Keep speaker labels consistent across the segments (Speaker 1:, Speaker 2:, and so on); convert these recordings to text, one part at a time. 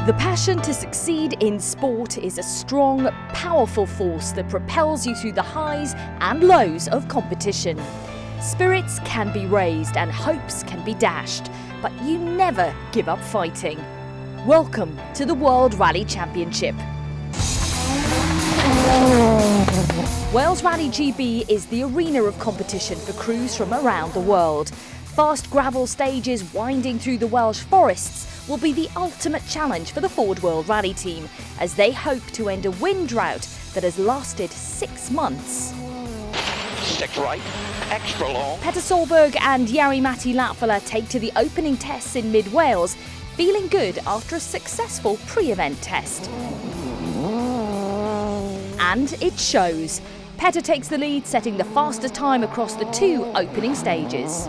Speaker 1: The passion to succeed in sport is a strong, powerful force that propels you through the highs and lows of competition. Spirits can be raised and hopes can be dashed, but you never give up fighting. Welcome to the World Rally Championship. Wales Rally GB is the arena of competition for crews from around the world. Fast gravel stages winding through the Welsh forests will be the ultimate challenge for the Ford World Rally team as they hope to end a wind drought that has lasted 6 months.
Speaker 2: Stick right, extra long.
Speaker 1: Petter Solberg and Jari-Matti Latvala take to the opening tests in mid-Wales, feeling good after a successful pre-event test. And it shows. Petter takes the lead, setting the fastest time across the 2 opening stages.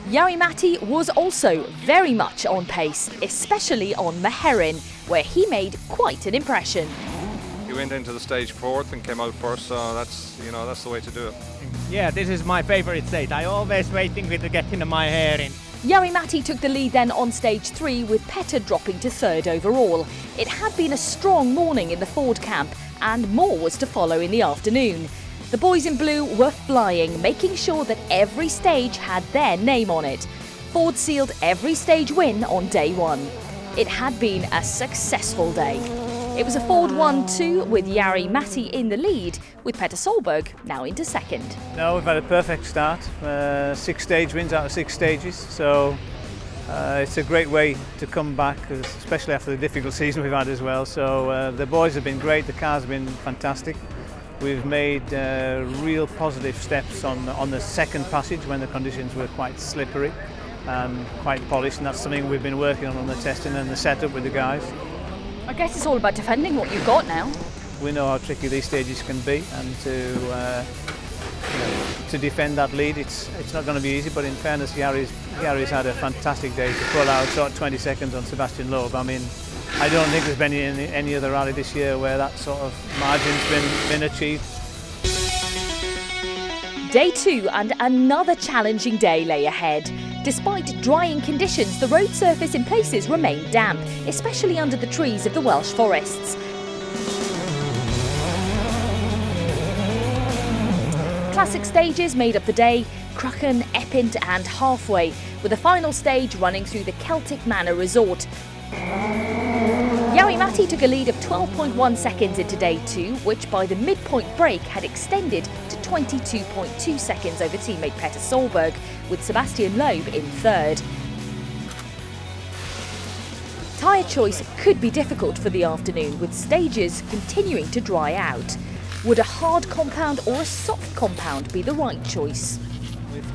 Speaker 1: Jari-Matti was also very much on pace, especially on Meherin, where he made quite an impression.
Speaker 3: He went into the stage 4th and came out first, so that's the way to do it.
Speaker 4: Yeah, this is my favorite stage. I always waiting to get into my hair in.
Speaker 1: Jari-Matti took the lead then on stage 3, with Petter dropping to 3rd overall. It had been a strong morning in the Ford camp, and more was to follow in the afternoon. The boys in blue were flying, making sure that every stage had their name on it. Ford sealed every stage win on day 1. It had been a successful day. It was a Ford 1-2 with Jari-Matti in the lead, with Petter Solberg now into 2nd.
Speaker 5: No, we've had a perfect start. 6 stage wins out of 6 stages, so it's a great way to come back, especially after the difficult season we've had as well. So the boys have been great, the cars have been fantastic. We've made real positive steps on the second passage when the conditions were quite slippery and quite polished, and that's something we've been working on the testing and the setup with the guys.
Speaker 1: I guess it's all about defending what you've got now.
Speaker 5: We know how tricky these stages can be, and to defend that lead, it's not going to be easy. But in fairness, Jari's had a fantastic day to pull out sort of 20 seconds on Sebastian Loeb. I mean, I don't think there's been any other rally this year where that sort of margin's been achieved.
Speaker 1: Day 2 and another challenging day lay ahead. Despite drying conditions, the road surface in places remained damp, especially under the trees of the Welsh forests. Classic stages made up the day: Cruchen, Epint and Halfway, with a final stage running through the Celtic Manor Resort. Jari-Matti took a lead of 12.1 seconds into day 2, which by the midpoint break had extended to 22.2 seconds over teammate Petter Solberg, with Sebastian Loeb in 3rd. Tyre choice could be difficult for the afternoon, with stages continuing to dry out. Would a hard compound or a soft compound be the right choice?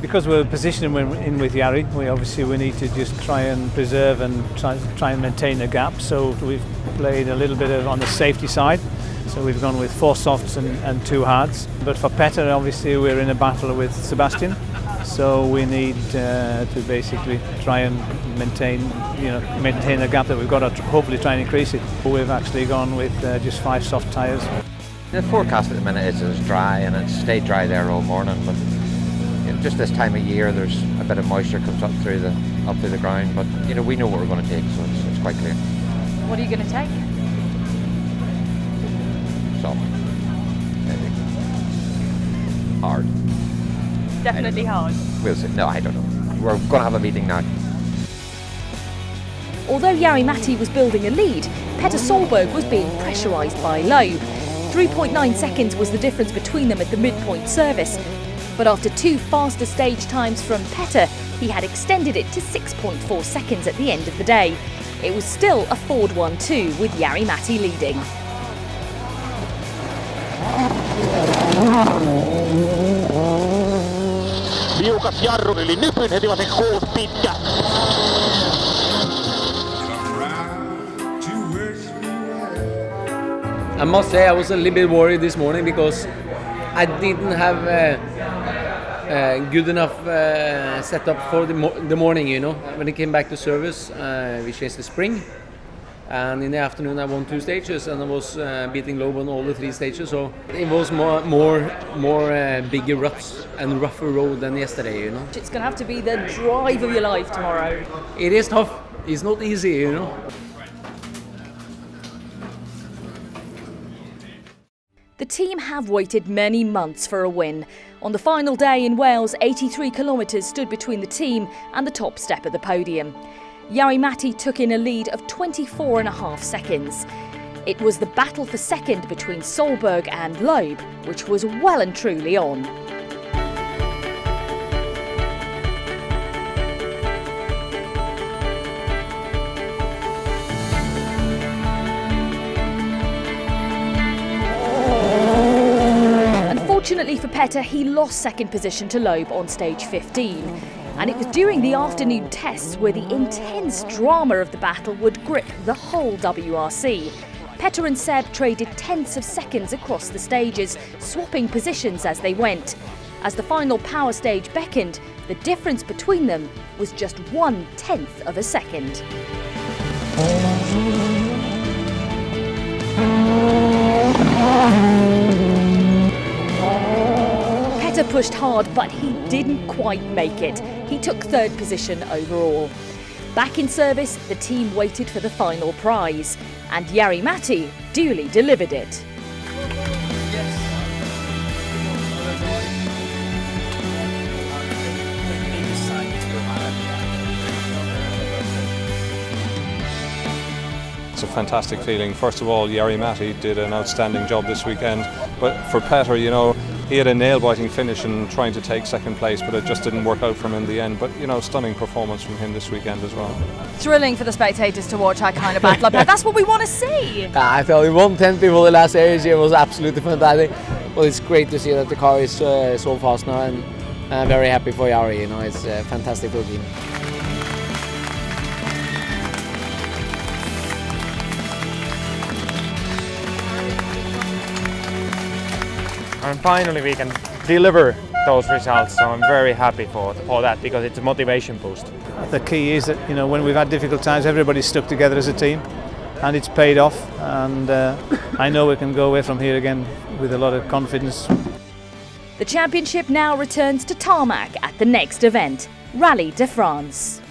Speaker 5: Because we're positioning in with Jari, we need to just try and preserve and try and maintain a gap. So we've played a little bit on the safety side. So we've gone with 4 softs and 2 hards. But for Petter, obviously, we're in a battle with Sebastian. So we need to basically try and maintain the gap that we've got, to hopefully try and increase it. We've actually gone with just 5 soft tyres.
Speaker 2: The forecast at the minute is dry, and it's stayed dry there all morning. But just this time of year, there's a bit of moisture comes up through the ground. But we know what we're going to take, so it's quite clear.
Speaker 1: What are you going to take?
Speaker 2: Soft, maybe hard.
Speaker 1: Definitely hard.
Speaker 2: We'll see. No, I don't know. We're going to have a meeting now.
Speaker 1: Although Jari-Matti was building a lead, Petter Solberg was being pressurised by Loeb. 3.9 seconds was the difference between them at the midpoint service. But after 2 faster stage times from Petter, he had extended it to 6.4 seconds at the end of the day. It was still a Ford 1-2 with Jari-Matti leading.
Speaker 6: Liukas jarrun yli nypyn heti vasen 6 pitkä.
Speaker 7: I must say I was a little bit worried this morning because I didn't have good enough setup for the morning, When it came back to service, we chased the spring. And in the afternoon I won 2 stages and I was beating Loeb on all the 3 stages, so it was more bigger ruts and rougher road than yesterday,
Speaker 1: It's going to have to be the drive of your life tomorrow.
Speaker 7: It is tough, it's not easy,
Speaker 1: The team have waited many months for a win. On the final day in Wales, 83 kilometres stood between the team and the top step of the podium. Jari-Matti took in a lead of 24.5 seconds. It was the battle for second between Solberg and Loeb, which was well and truly on. Unfortunately for Petter, he lost second position to Loeb on stage 15. And it was during the afternoon tests where the intense drama of the battle would grip the whole WRC. Petter and Seb traded tenths of seconds across the stages, swapping positions as they went. As the final power stage beckoned, the difference between them was just 1/10 of a second. Petter pushed hard, but he didn't quite make it. He took third position overall. Back in service, the team waited for the final prize, and Jari-Matti duly delivered it.
Speaker 3: It's a fantastic feeling. First of all, Jari-Matti did an outstanding job this weekend, but for Petter, you know, he had a nail-biting finish in trying to take second place, but it just didn't work out for him in the end. But, you know, stunning performance from him this weekend as well.
Speaker 1: Thrilling for the spectators to watch that kind of battle. That's what we want to see.
Speaker 7: I tell you, 110 people the last series here was absolutely fantastic. Well, it's great to see that the car is so fast now, and I'm very happy for Jari. You know, it's fantastic for the team.
Speaker 4: And finally we can deliver those results, so I'm very happy for that, because it's a motivation boost.
Speaker 5: The key is that, you know, when we've had difficult times, everybody's stuck together as a team, and it's paid off. And I know we can go away from here again with a lot of confidence.
Speaker 1: The championship now returns to tarmac at the next event, Rallye de France.